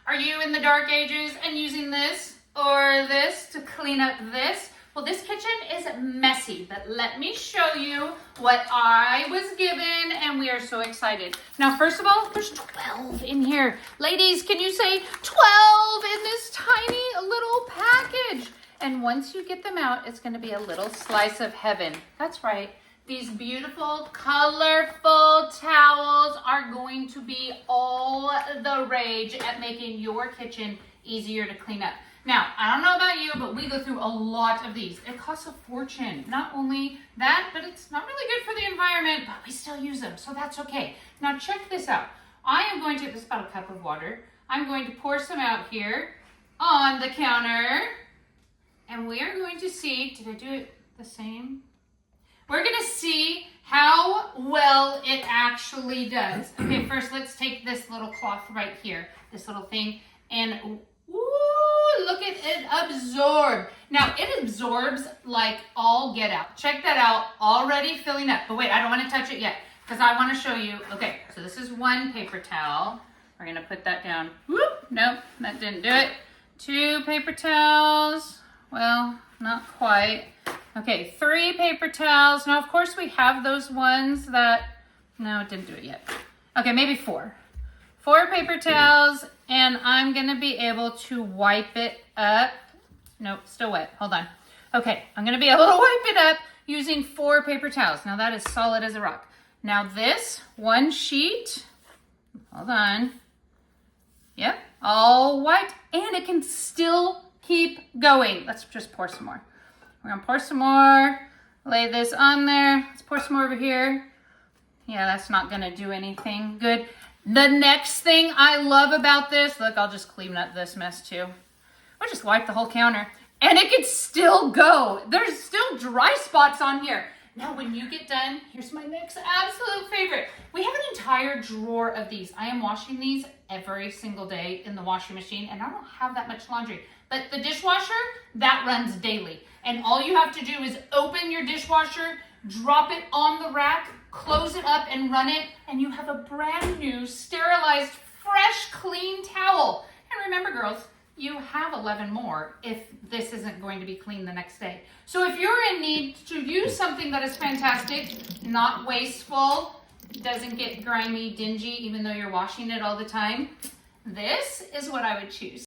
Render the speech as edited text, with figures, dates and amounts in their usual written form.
Are you in the dark ages and using this or this to clean up this? Well, this kitchen is messy, but let me show you what I was given, and we are so excited. Now, first of all, there's 12 in here. Ladies, can you say 12 in this tiny little package? And once you get them out, it's gonna be a little slice of heaven. That's right. These beautiful, colorful towels are going to be all the rage at making your kitchen easier to clean up. Now, I don't know about you, but we go through a lot of these. It costs a fortune. Not only that, but it's not really good for the environment, but we still use them, so that's okay. Now, check this out. I am going to, this is about a cup of water. I'm going to pour some out here on the counter, and we are going to see, did I do it the same? We're gonna see how well it actually does. Okay, first let's take this little cloth right here, this little thing, and woo, look at it absorb. Now it absorbs like all get out. Check that out, already filling up. But wait, I don't wanna touch it yet because I wanna show you. Okay, so this is one paper towel. We're gonna put that down. Whoop, nope, that didn't do it. 2 paper towels, well, not quite. Okay, 3 paper towels. Now, of course, we have those ones that, no, it didn't do it yet. Okay, maybe 4. 4 paper towels, and I'm gonna be able to wipe it up. Nope, still wet, hold on. Okay, I'm gonna be able to wipe it up using 4 paper towels. Now that is solid as a rock. Now this one sheet, hold on. Yep, all white, and it can still keep going. Let's just pour some more. We're gonna pour some more, lay this on there. Let's pour some more over here. Yeah, that's not gonna do anything good. The next thing I love about this, look, I'll just clean up this mess too. I'll just wipe the whole counter and it can still go. There's still dry spots on here. Now, when you get done, here's my next absolute favorite. We have an entire drawer of these. I am washing these every single day in the washing machine, and I don't have that much laundry. But the dishwasher, that runs daily. And all you have to do is open your dishwasher, drop it on the rack, close it up and run it, and you have a brand new, sterilized, fresh, clean towel. And remember, girls, you have 11 more if this isn't going to be clean the next day. So if you're in need to use something that is fantastic, not wasteful, doesn't get grimy, dingy, even though you're washing it all the time, this is what I would choose.